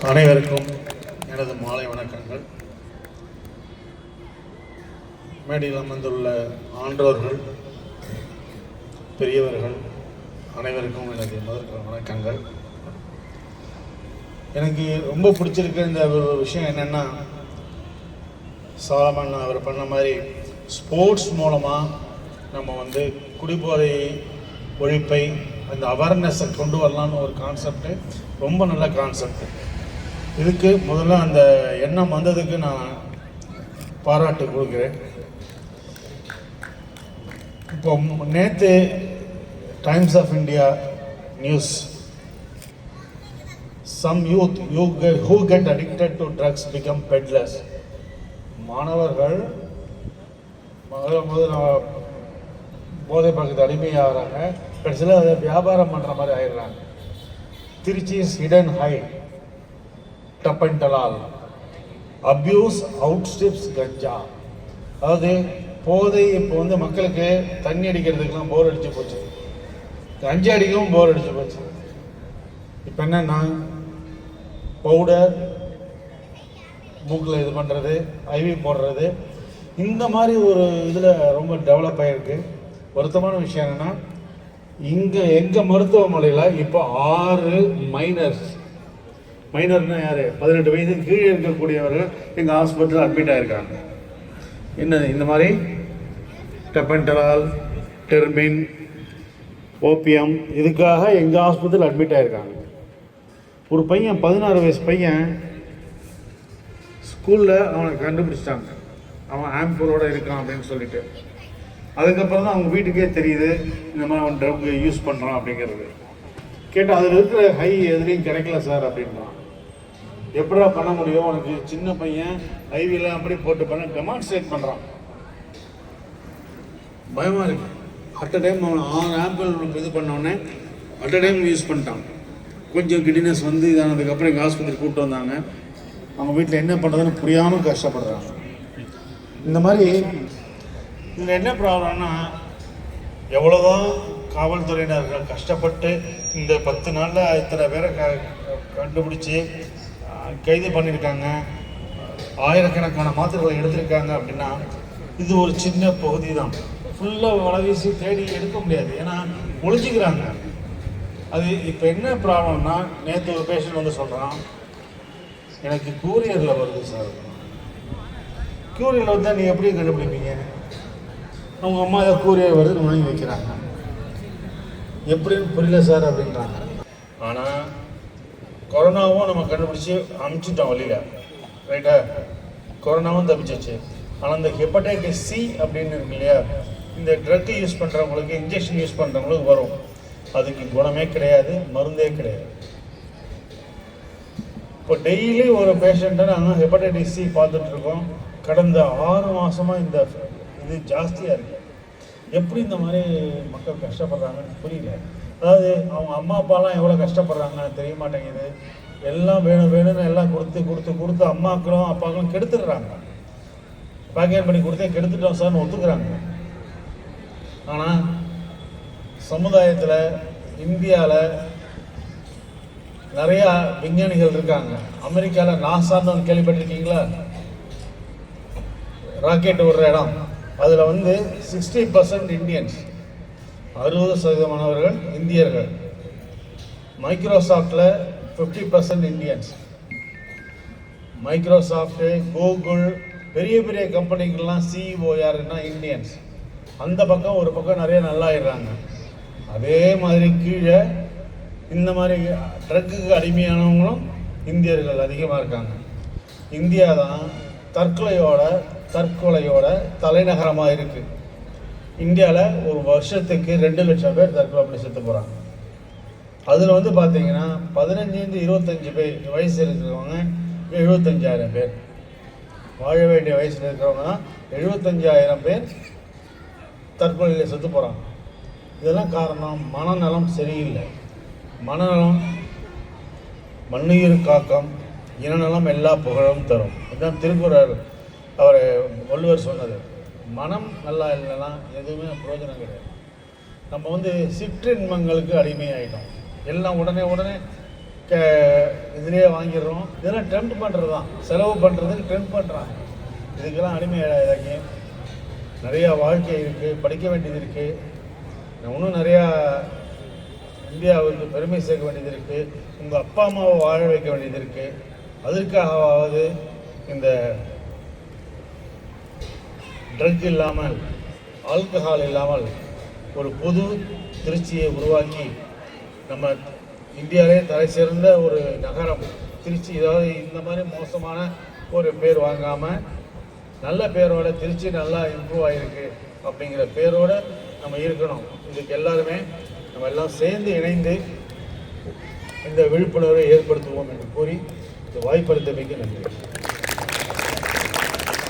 அனைவருக்கும் எனது மாலை வணக்கங்கள். மேடையில் அமர்ந்துள்ள ஆன்றோர்கள், பெரியவர்கள் அனைவருக்கும் எனது முதற்க வணக்கங்கள். எனக்கு ரொம்ப பிடிச்சிருக்க இந்த ஒரு விஷயம் என்னென்னா, சாலமன் அவர் பண்ண மாதிரி ஸ்போர்ட்ஸ் மூலமாக நம்ம குடிபோதை ஒழிப்பை, அந்த அவேர்னஸை கொண்டு வரலான்னு ஒரு கான்செப்டு, ரொம்ப நல்ல கான்செப்ட். இதுக்கு முதல்ல அந்த எண்ணம் வந்ததுக்கு நான் பாராட்டு கொடுக்குறேன். இப்போ நேற்று Times of India news, some youth who get addicted to drugs become peddlers. மாணவர்கள் முதல்ல போதை பழக்கத்துக்கு அடிமையாகிறாங்க, கடைசியில் அதை வியாபாரம் பண்ணுற மாதிரி ஆயிடுறாங்க. திருச்சி's hidden high, டப்பன்டலால் அப்யூஸ் அவுட்ஸ்டிப்ஸ் கஞ்சா. அதாவது போதை இப்போ மக்களுக்கு தண்ணி அடிக்கிறதுக்கெலாம் போர் அடித்து போச்சு, கஞ்சா அடிக்கவும் போர் அடித்து போச்சு. இப்போ என்னென்னா பவுடர், மூக்கில் இது பண்ணுறது, ஐவி போடுறது, இந்த மாதிரி ஒரு இதில் ரொம்ப டெவலப் ஆகிருக்கு. வருத்தமான விஷயம் என்னென்னா, எங்கள் மருத்துவமனையில் இப்போ 6 மைனர்னா யார், 18 வயது கீழே இருக்கக்கூடியவர்கள் எங்கள் ஹாஸ்பிட்டலில் அட்மிட் ஆகிருக்காங்க. என்ன இந்த மாதிரி டெப்பன்டலால், டெர்மின், ஓபியம் இதுக்காக எங்கள் ஹாஸ்பிட்டலில் அட்மிட் ஆகிருக்காங்க. ஒரு பையன் 16 வயசு பையன் ஸ்கூலில் அவனை கண்டுபிடிச்சிட்டாங்க, அவன் ஆம்பூரோடு இருக்கான் அப்படின்னு சொல்லிட்டு. அதுக்கப்புறம் தான் அவங்க வீட்டுக்கே தெரியுது இந்த மாதிரி அவன் ட்ரக் யூஸ் பண்ணுறான் அப்படிங்கிறது. கேட்டால் அதில் இருக்கிற ஹை எதுலேயும் கிடைக்கல சார் அப்படின்றான். எப்படா பண்ண முடியும், உனக்கு சின்ன பையன் ஐவிலாம் அப்படி போட்டு பண்ண டெமான்ஸ்ட்ரேட் பண்ணுறான். பயமாக இருக்கு. அட் அ டைம் அவன் 6 ஆம்பிள் இது பண்ணோடனே அட் அ டைம் யூஸ் பண்ணிட்டான். கொஞ்சம் கிடினஸ் இதானதுக்கப்புறம் எங்கள் ஹாஸ்பிட்டல் கூப்பிட்டு வந்தாங்க. அவங்க வீட்டில் என்ன பண்ணுறதுன்னு புரியாமல் கஷ்டப்படுறாங்க. இந்த மாதிரி இதில் என்ன ப்ராப்ளம்னா, எவ்வளோதான் காவல்துறையினர்கள் கஷ்டப்பட்டு இந்த 10 நாளில் இத்தனை பேரை கண்டுபிடிச்சி கைது பண்ணியிருக்காங்க, ஆயிரக்கணக்கான மாத்திரைகளை எடுத்திருக்காங்க அப்படின்னா, இது ஒரு சின்ன பகுதி தான். ஃபுல்லாக வளவீசி தேடி எடுக்க முடியாது, ஏன்னா ஒழிஞ்சிக்கிறாங்க. அது இப்போ என்ன ப்ராப்ளம்னா, நேற்று ஒரு பேஷண்ட் சொல்கிறான், எனக்கு கூரியரில் வருது சார். கூரியரில் வந்தால் நீங்கள் எப்படி கண்டுபிடிப்பீங்க? அவங்க அம்மா ஏதோ கூரியர் வருதுன்னு வாங்கி வைக்கிறாங்க, எப்படின்னு புரியல சார் அப்படின்றாங்க. ஆனால் கொரோனாவும் நம்ம கண்டுபிடிச்சி அனுப்பிச்சிட்டோம் வெளியில், ரைட்டா? கொரோனாவும் தப்பிச்சிச்சு. ஆனால் இந்த ஹெப்படைட்டிஸ் சி அப்படின்னு இருக்கு இல்லையா, இந்த ட்ரக் யூஸ் பண்ணுறவங்களுக்கு, இன்ஜெக்ஷன் யூஸ் பண்ணுறவங்களுக்கு வரும். அதுக்கு குணமே கிடையாது, மருந்தே கிடையாது. இப்போ டெய்லி ஒரு பேஷண்ட்டை நாங்கள் ஹெப்படைட்டிஸ் சி பார்த்துட்ருக்கோம். கடந்த 6 மாதமாக இந்த இது ஜாஸ்தியாக இருக்குது. எப்படி இந்த மாதிரி மக்கள் கஷ்டப்படுறாங்கன்னு புரியல. அதாவது அவங்க அம்மா அப்பாலாம் எவ்வளோ கஷ்டப்படுறாங்கன்னு தெரிய மாட்டேங்குது. எல்லாம் வேணும்னு எல்லாம் கொடுத்து அம்மாக்களும் அப்பாக்களும் கெடுத்துடுறாங்க. பேக்கேஜ் பண்ணி கொடுத்தே கெடுத்துட்டோம் சார்னு ஒத்துக்கிறாங்க. ஆனால் சமுதாயத்தில், இந்தியாவில் நிறையா விஞ்ஞானிகள் இருக்காங்க. அமெரிக்காவில் நாசான்னு கேள்விப்பட்டிருக்கீங்களா? ராக்கெட் விடுற இடம். அதில் 60% இந்தியன்ஸ், 60% இந்தியர்கள். மைக்ரோசாஃப்டில் 50% இந்தியன்ஸ். மைக்ரோசாஃப்ட்டு, கூகுள், பெரிய பெரிய கம்பெனிகள்லாம் சிஇஓ யாருன்னா இந்தியன்ஸ். அந்த பக்கம் ஒரு பக்கம் நிறைய நல்லாயிடுறாங்க. அதே மாதிரி கீழே இந்த மாதிரி ட்ரக்குக்கு அடிமையானவங்களும் இந்தியர்கள் அதிகமாக இருக்காங்க. இந்தியா தான் தற்கொலையோட தலைநகரமாக இருக்குது. இந்தியாவில் ஒரு வருஷத்துக்கு 2 லட்சம் பேர் தற்கொலை பண்ணி செத்து போகிறாங்க. அதில் பார்த்தீங்கன்னா 15-25 வயசு இருக்கிறவங்க 75,000 பேர். வாழ வேண்டிய வயசில் இருக்கிறவங்க தான் 75,000 பேர் தற்கொலையில் செத்து போகிறாங்க. இதெல்லாம் காரணம் மனநலம் சரியில்லை. மனநலம் மண்ணுயிர் காக்கம், இனநலம் எல்லா புகழும் தரும். இதுதான் திருக்குறள் அவர் வள்ளுவர் சொன்னது. மனம் நல்லா இல்லைன்னா எதுவுமே பிரயோஜனம் கிடையாது. நம்ம சிற்றின்பங்களுக்கு அடிமையாயிட்டோம். எல்லாம் உடனே இதிலேயே வாங்கிடுறோம். இதெல்லாம் டெம்ப்ட் பண்ணுறது தான், செலவு பண்ணுறதுக்கு டெம்ப்ட் பண்ணுறாங்க. இதுக்கெல்லாம் அடிமையாகி நிறையா வாழ்க்கை இருக்குது, படிக்க வேண்டியது இருக்குது, இன்னும் நிறையா இந்தியாவுக்கு பெருமை சேர்க்க வேண்டியது இருக்குது, உங்கள் அப்பா அம்மாவை வாழ வைக்க வேண்டியது இருக்குது. அதற்காகவாவது இந்த ட்ரக் இல்லாமல், ஆல்கஹால் இல்லாமல் ஒரு புது திருச்சியை உருவாக்கி நம்ம இந்தியாவிலே தலை சிறந்த ஒரு நகரம் திருச்சி. ஏதாவது இந்த மாதிரி மோசமான ஒரு பேர் வாங்காமல் நல்ல பேரோட திருச்சி நல்லா இம்ப்ரூவ் ஆகிருக்கு அப்படிங்கிற பேரோடு நம்ம இருக்கணும். இதுக்கு எல்லாருமே நம்ம எல்லாம் சேர்ந்து இணைந்து இந்த விழிப்புணர்வை ஏற்படுத்துவோம் என்று கூறி இந்த வாய்ப்பளித்தமைக்கு நன்றி.